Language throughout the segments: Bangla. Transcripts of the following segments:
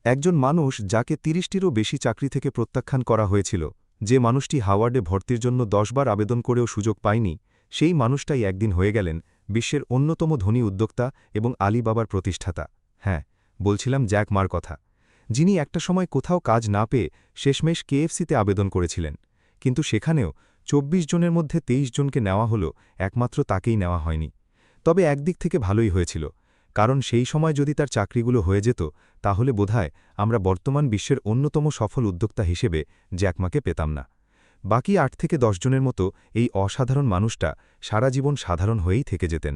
একজন মানুষ যাকে ৩০টিরও বেশি চাকরি থেকে প্রত্যাখ্যান করা হয়েছিল, যে মানুষটি হাওয়ার্ডে ভর্তির জন্য ১০ বার আবেদন করেও সুযোগ পায়নি, সেই মানুষটাই একদিন হয়ে গেলেন বিশ্বের অন্যতম ধনী উদ্যোক্তা এবং আলিবাবার প্রতিষ্ঠাতা। হ্যাঁ, বলছিলাম জ্যাক মার কথা, যিনি একটা সময় কোথাও কাজ না পেয়ে শেষমেশ কেএফসিতে আবেদন করেছিলেন। কিন্তু সেখানেও ২৪ জনের মধ্যে ২৩ জনকে নেওয়া হলো, একমাত্র তাকেই নেওয়া হয়নি। তবে একদিক থেকে ভালোই হয়েছিল, কারণ সেই সময় যদি তার চাকরিগুলো হয়ে যেত, তাহলে বোধহয় আমরা বর্তমান বিশ্বের অন্যতম সফল উদ্যোক্তা হিসেবে জ্যাকমাকে পেতাম না। বাকি ৮ থেকে ১০ জনের মতো এই অসাধারণ মানুষটা সারা জীবন সাধারণ হয়েই থেকে যেতেন।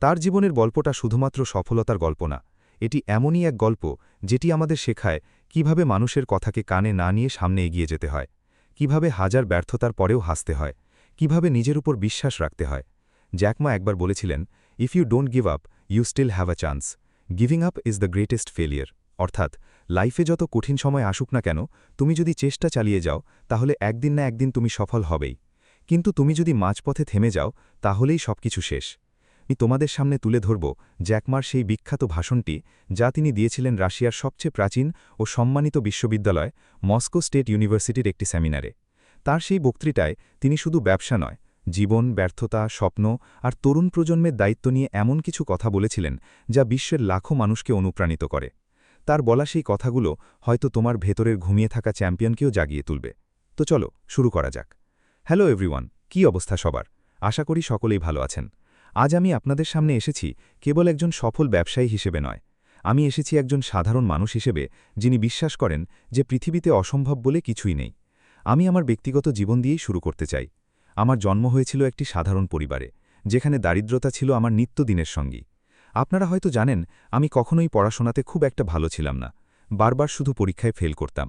তার জীবনের গল্পটা শুধুমাত্র সফলতার গল্প না, এটি এমনই এক গল্প যেটি আমাদের শেখায় কিভাবে মানুষের কথাকে কানে না নিয়ে সামনে এগিয়ে যেতে হয়, কিভাবে হাজার ব্যর্থতার পরেও হাসতে হয়, কিভাবে নিজের উপর বিশ্বাস রাখতে হয়। জ্যাকমা একবার বলেছিলেন, if you don't give up, you still have a chance. Giving up is the greatest failure. অর্থাৎ, লাইফে যত কঠিন সময় আসুক না কেন, তুমি যদি চেষ্টা চালিয়ে যাও, তাহলে একদিন না একদিন তুমি সফল হবেই। কিন্তু তুমি যদি মাঝপথে থেমে যাও, তাহলেই সবকিছু শেষ। আমি তোমাদের সামনে তুলে ধরব জ্যাকমার সেই বিখ্যাত ভাষণটি, যা তিনি দিয়েছিলেন রাশিয়ার সবচেয়ে প্রাচীন ও সম্মানিত বিশ্ববিদ্যালয় মস্কো স্টেট ইউনিভার্সিটির একটি সেমিনারে। তার সেই বক্তৃতায় তিনি শুধু ব্যবসা নয়, জীবন, ব্যর্থতা, স্বপ্ন আর তরুণ প্রজন্মের দায়িত্ব নিয়ে এমন কিছু কথা বলেছিলেন যা বিশ্বের লাখো মানুষকে অনুপ্রাণিত করে। তার বলা সেই কথাগুলো হয়তো তোমার ভেতরের ঘুমিয়ে থাকা চ্যাম্পিয়নকেও জাগিয়ে তুলবে। তো চলো শুরু করা যাক। হ্যালো এভরিওয়ান, কী অবস্থা সবার? আশা করি সকলেই ভালো আছেন। আজ আমি আপনাদের সামনে এসেছি কেবল একজন সফল ব্যবসায়ী হিসেবে নয়, আমি এসেছি একজন সাধারণ মানুষ হিসেবে, যিনি বিশ্বাস করেন যে পৃথিবীতে অসম্ভব বলে কিছুই নেই। আমি আমার ব্যক্তিগত জীবন দিয়েই শুরু করতে চাই। আমার জন্ম হয়েছিল একটি সাধারণ পরিবারে, যেখানে দারিদ্রতা ছিল আমার নিত্যদিনের সঙ্গী। আপনারা হয়তো জানেন, আমি কখনোই পড়াশোনাতে খুব একটা ভালো ছিলাম না, বারবার শুধু পরীক্ষায় ফেল করতাম।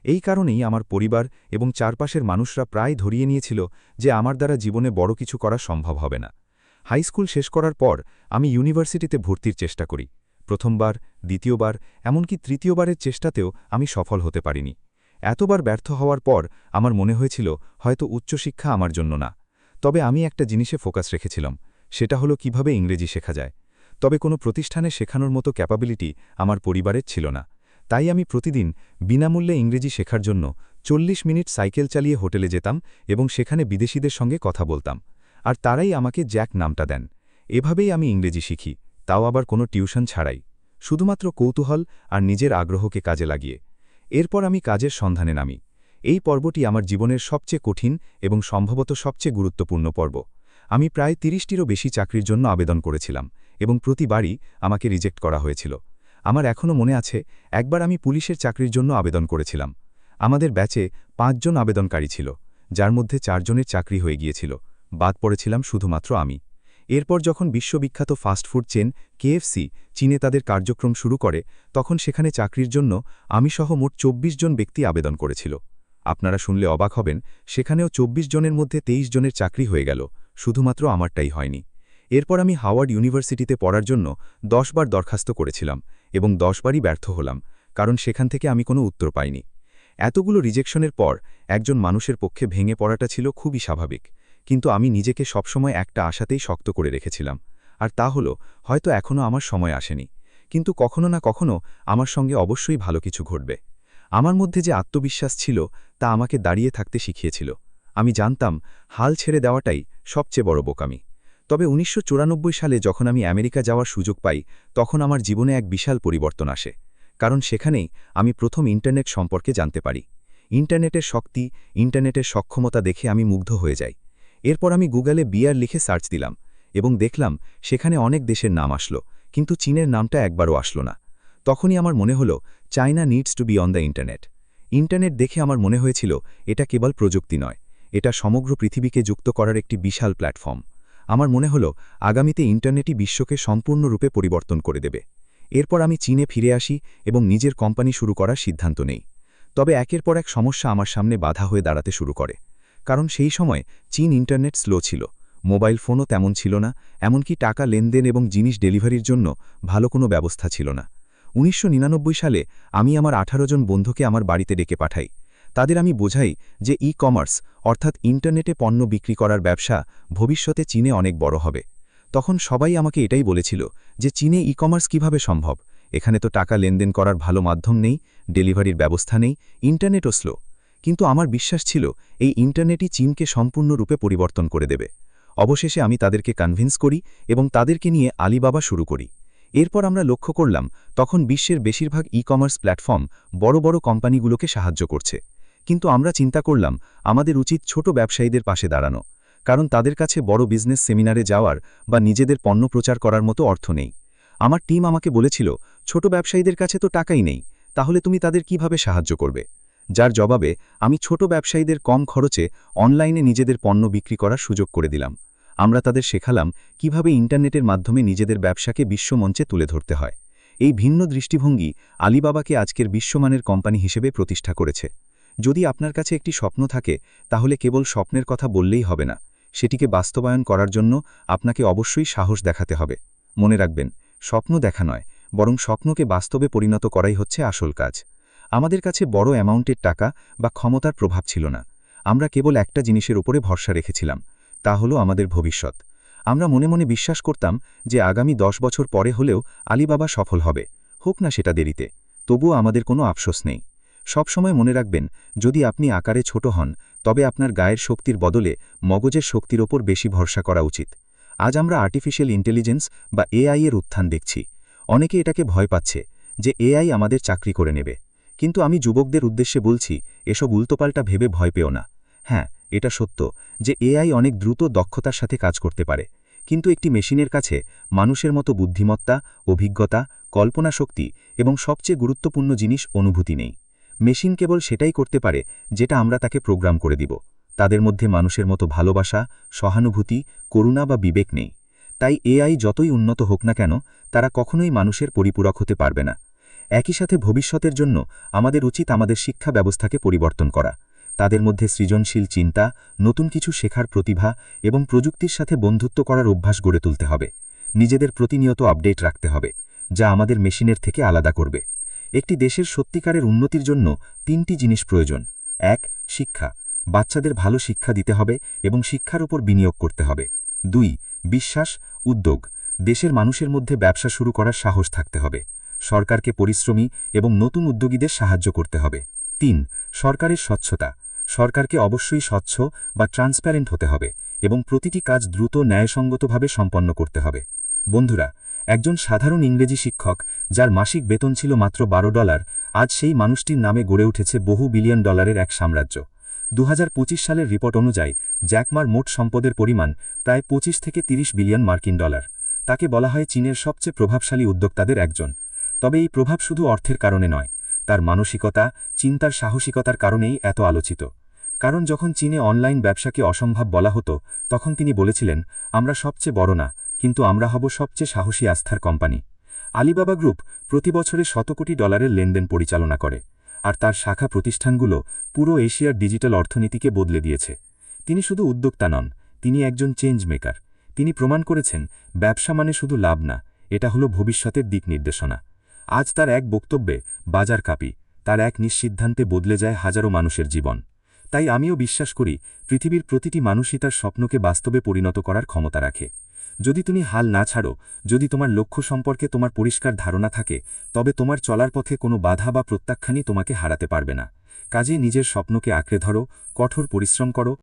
এই কারণেই আমার পরিবার এবং চারপাশের মানুষরা প্রায় ধরিয়ে নিয়েছিল যে আমার দ্বারা জীবনে বড় কিছু করা সম্ভব হবে না। হাই স্কুল শেষ করার পর আমি ইউনিভার্সিটিতে ভর্তির চেষ্টা করি। প্রথমবার, দ্বিতীয়বার, এমনকি তৃতীয়বারের চেষ্টাতেও আমি সফল হতে পারিনি। এতবার ব্যর্থ হওয়ার পর আমার মনে হয়েছিল হয়তো উচ্চশিক্ষা আমার জন্য না। তবে আমি একটা জিনিসে ফোকাস রেখেছিলাম, সেটা হলো কিভাবে ইংরেজি শেখা যায়। তবে কোনো প্রতিষ্ঠানে শেখানোর মতো ক্যাপাবিলিটি আমার পরিবারের ছিল না। তাই আমি প্রতিদিন বিনামূল্যে ইংরেজি শেখার জন্য ৪০ মিনিট সাইকেল চালিয়ে হোটেলে যেতাম এবং সেখানে বিদেশিদের সঙ্গে কথা বলতাম। আর তারাই আমাকে জ্যাক নামটা দেন। এভাবেই আমি ইংরেজি শিখি, তাও আবার কোনো টিউশন ছাড়াই, শুধুমাত্র কৌতূহল আর নিজের আগ্রহকে কাজে লাগিয়ে। এরপর আমি কাজের সন্ধানে নামি। এই পর্বটি আমার জীবনের সবচেয়ে কঠিন এবং সম্ভবত সবচেয়ে গুরুত্বপূর্ণ পর্ব। আমি প্রায় ৩০টিরও বেশি চাকরির জন্য আবেদন করেছিলাম এবং প্রতিবারই আমাকে রিজেক্ট করা হয়েছিল। আমার এখনও মনে আছে, একবার আমি পুলিশের চাকরির জন্য আবেদন করেছিলাম। আমাদের ব্যাচে ৫ জন আবেদনকারী ছিল, যার মধ্যে ৪ জনের চাকরি হয়ে গিয়েছিল, বাদ পড়েছিলাম শুধুমাত্র আমি। এরপর যখন বিশ্ববিখ্যাত ফাস্টফুড চেন কেএফসি চীনে তাদের কার্যক্রম শুরু করে, তখন সেখানে চাকরির জন্য আমি সহ মোট ২৪ জন ব্যক্তি আবেদন করেছিল। আপনারা শুনলে অবাক হবেন, সেখানেও ২৪ জনের মধ্যে ২৩ জনের চাকরি হয়ে গেল, শুধুমাত্র আমারটাই হয়নি। এরপর আমি হাওয়ার্ড ইউনিভার্সিটিতে পড়ার জন্য ১০ বার দরখাস্ত করেছিলাম এবং ১০ বারই ব্যর্থ হলাম, কারণ সেখান থেকে আমি কোনো উত্তর পাইনি। এতগুলো রিজেকশনের পর একজন মানুষের পক্ষে ভেঙে পড়াটা ছিল খুবই স্বাভাবিক, কিন্তু আমি নিজেকে সবসময় একটা আশাতেই শক্ত করে রেখেছিলাম, আর তা হলো হয়তো এখনও আমার সময় আসেনি, কিন্তু কখনো না কখনো আমার সঙ্গে অবশ্যই ভালো কিছু ঘটবে। আমার মধ্যে যে আত্মবিশ্বাস ছিল তা আমাকে দাঁড়িয়ে থাকতে শিখিয়েছিল। আমি জানতাম হাল ছেড়ে দেওয়াটাই সবচেয়ে বড় বোকামি। তবে ১৯৯৪ সালে যখন আমি আমেরিকা যাওয়ার সুযোগ পাই, তখন আমার জীবনে এক বিশাল পরিবর্তন আসে, কারণ সেখানেই আমি প্রথম ইন্টারনেট সম্পর্কে জানতে পারি। ইন্টারনেটের শক্তি, ইন্টারনেটের সক্ষমতা দেখে আমি মুগ্ধ হয়ে যাই। এরপর আমি গুগলে বিয়ার লিখে সার্চ দিলাম এবং দেখলাম সেখানে অনেক দেশের নাম আসলো, কিন্তু চীনের নামটা একবারও আসলো না। তখনই আমার মনে হলো, China needs to be on the internet. Internet দেখে আমার মনে হয়েছিল এটা কেবল প্রযুক্তি নয়, এটা সমগ্র পৃথিবীকে যুক্ত করার একটি বিশাল প্ল্যাটফর্ম। আমার মনে হলো আগামীতে ইন্টারনেটই বিশ্বকে সম্পূর্ণরূপে পরিবর্তন করে দেবে। এরপর আমি চীনে ফিরে আসি এবং নিজের কোম্পানি শুরু করার সিদ্ধান্ত নেই। তবে একের পর এক সমস্যা আমার সামনে বাধা হয়ে দাঁড়াতে শুরু করে, কারণ সেই সময় চীন ইন্টারনেট স্লো ছিল, মোবাইল ফোনও তেমন ছিল না, এমনকি টাকা লেনদেন এবং জিনিস ডেলিভারির জন্য ভালো কোনো ব্যবস্থা ছিল না। ১৯৯৯ সালে আমি আমার ১৮ জন বন্ধুকে আমার বাড়িতে ডেকে পাঠাই। তাদের আমি বোঝাই যে কমার্স অর্থাৎ ইন্টারনেটে পণ্য বিক্রি করার ব্যবসা ভবিষ্যতে চীনে অনেক বড় হবে। তখন সবাই আমাকে এটাই বলেছিল যে চীনে কমার্স কিভাবে সম্ভব, এখানে তো টাকা লেনদেন করার ভালো মাধ্যম নেই, ডেলিভারির ব্যবস্থা নেই, ইন্টারনেটও স্লো। কিন্তু আমার বিশ্বাস ছিল এই ইন্টারনেটই চীনকে সম্পূর্ণরূপে পরিবর্তন করে দেবে। অবশেষে আমি তাদেরকে কনভিন্স করি এবং তাদেরকে নিয়ে আলিবাবা শুরু করি। এরপর আমরা লক্ষ্য করলাম তখন বিশ্বের বেশিরভাগ ই-কমার্স প্ল্যাটফর্ম বড় বড় কোম্পানিগুলোকে সাহায্য করছে। কিন্তু আমরা চিন্তা করলাম আমাদের উচিত ছোট ব্যবসায়ীদের পাশে দাঁড়ানো, কারণ তাদের কাছে বড় বিজনেস সেমিনারে যাওয়ার বা নিজেদের পণ্য প্রচার করার মতো অর্থ নেই। আমার টিম আমাকে বলেছিল, ছোট ব্যবসায়ীদের কাছে তো টাকাই নেই, তাহলে তুমি তাদের কিভাবে সাহায্য করবে? যার জবাবে আমি ছোট ব্যবসায়ীদের কম খরচে অনলাইনে নিজেদের পণ্য বিক্রি করার সুযোগ করে দিলাম। আমরা তাদের শেখালাম কিভাবে ইন্টারনেটের মাধ্যমে নিজেদের ব্যবসাকে বিশ্বমঞ্চে তুলে ধরতে হয়। এই ভিন্ন দৃষ্টিভঙ্গি আলিবাবাকে আজকের বিশ্বমানের কোম্পানি হিসেবে প্রতিষ্ঠা করেছে। যদি আপনার কাছে একটি স্বপ্ন থাকে, তাহলে কেবল স্বপ্নের কথা বললেই হবে না, সেটিকে বাস্তবায়ন করার জন্য আপনাকে অবশ্যই সাহস দেখাতে হবে। মনে রাখবেন, স্বপ্ন দেখা নয়, বরং স্বপ্নকে বাস্তবে পরিণত করাই হচ্ছে আসল কাজ। আমাদের কাছে বড় অ্যামাউন্টের টাকা বা ক্ষমতার প্রভাব ছিল না। আমরা কেবল একটা জিনিসের উপরে ভরসা রেখেছিলাম, তা হলো আমাদের ভবিষ্যৎ। আমরা মনে মনে বিশ্বাস করতাম যে আগামী 10 বছর পরে হলেও আলিবাবা সফল হবে, হোক না সেটা দেরিতে, তবুও আমাদের কোনো আফসোস নেই। সবসময় মনে রাখবেন, যদি আপনি আকারে ছোট হন, তবে আপনার গায়ের শক্তির বদলে মগজের শক্তির ওপর বেশি ভরসা করা উচিত। আজ আমরা আর্টিফিশিয়াল ইন্টেলিজেন্স বা এআই এর উত্থান দেখছি। অনেকে এটাকে ভয় পাচ্ছে যে এআই আমাদের চাকরি করে নেবে। কিন্তু আমি যুবকদের উদ্দেশ্যে বলছি, এসব উল্টোপাল্টা ভেবে ভয় পেও না। হ্যাঁ, এটা সত্য যে এআই অনেক দ্রুত দক্ষতার সাথে কাজ করতে পারে, কিন্তু একটি মেশিনের কাছে মানুষের মতো বুদ্ধিমত্তা, অভিজ্ঞতা, কল্পনা শক্তি এবং সবচেয়ে গুরুত্বপূর্ণ জিনিস অনুভূতি নেই। মেশিন কেবল সেটাই করতে পারে যেটা আমরা তাকে প্রোগ্রাম করে দিব। তাদের মধ্যে মানুষের মতো ভালোবাসা, সহানুভূতি, করুণা বা বিবেক নেই। তাই এআই যতই উন্নত হোক না কেন, তারা কখনোই মানুষের পরিপূরক হতে পারবে না। একই সাথে ভবিষ্যতের জন্য আমাদের উচিত আমাদের শিক্ষা ব্যবস্থাকে পরিবর্তন করা। তাদের মধ্যে সৃজনশীল চিন্তা, নতুন কিছু শেখার প্রতিভা এবং প্রযুক্তির সাথে বন্ধুত্ব করার অভ্যাস গড়ে তুলতে হবে। নিজেদের প্রতিনিয়ত আপডেট রাখতে হবে, যা আমাদের মেশিনের থেকে আলাদা করবে। একটি দেশের সত্যিকারের উন্নতির জন্য 3টি জিনিস প্রয়োজন। 1. শিক্ষা। বাচ্চাদের ভালো শিক্ষা দিতে হবে এবং শিক্ষার উপর বিনিয়োগ করতে হবে। 2. বিশ্বাস, উদ্যোগ। দেশের মানুষের মধ্যে ব্যবসা শুরু করার সাহস থাকতে হবে। সরকারকে পরিশ্রমী এবং নতুন উদ্যোগীদের সাহায্য করতে হবে। 3. সরকারের স্বচ্ছতা। সরকারকে অবশ্যই স্বচ্ছ বা ট্রান্সপ্যারেন্ট হতে হবে এবং প্রতিটি কাজ দ্রুত ন্যায়সঙ্গতভাবে সম্পন্ন করতে হবে। বন্ধুরা, একজন সাধারণ ইংরেজি শিক্ষক যার মাসিক বেতন ছিল মাত্র $12, আজ সেই মানুষটির নামে গড়ে উঠেছে বহু বিলিয়ন ডলারের এক সাম্রাজ্য। 2025 সালের রিপোর্ট অনুযায়ী জ্যাক মার মোট সম্পদের পরিমাণ প্রায় 25 থেকে 30 বিলিয়ন মার্কিন ডলার। তাকে বলা হয় চীনের সবচেয়ে প্রভাবশালী উদ্যোক্তাদের একজন। তবে এই প্রভাব শুধু অর্থের কারণে নয়, তার মানসিকতা, চিন্তার সাহসিকতার কারণেই এত আলোচিত। কারণ যখন চীনে অনলাইন ব্যবসাকে অসম্ভব বলা হতো, তখন তিনি বলেছিলেন, আমরা সবচেয়ে বড় না, কিন্তু আমরা হব সবচেয়ে সাহসী আস্থার কোম্পানি। আলিবাবা গ্রুপ প্রতি বছরে $100 কোটি লেনদেন পরিচালনা করে, আর তার শাখা প্রতিষ্ঠানগুলো পুরো এশিয়ার ডিজিটাল অর্থনীতিকে বদলে দিয়েছে। তিনি শুধু উদ্যোক্তা নন, তিনি একজন চেঞ্জ মেকার। তিনি প্রমাণ করেছেন, ব্যবসা মানে শুধু লাভ না, এটা হলো ভবিষ্যতের দিক নির্দেশনা। আজ তার এক বক্তব্যে বাজার কাঁপি, তার এক নিঃসিদ্ধান্তে বদলে যায় হাজারো মানুষের জীবন। তাই আমিও বিশ্বাস করি, পৃথিবীর প্রতিটি মানুষই তার স্বপ্নকে বাস্তবে পরিণত করার ক্ষমতা রাখে। যদি তুমি হাল না ছাড়ো, যদি তোমার লক্ষ্য সম্পর্কে তোমার পরিষ্কার ধারণা থাকে, তবে তোমার চলার পথে কোনো বাধা বা প্রত্যাখ্যানই তোমাকে হারাতে পারবে না। কাজেই নিজের স্বপ্নকে আঁকড়ে ধরো, কঠোর পরিশ্রম করো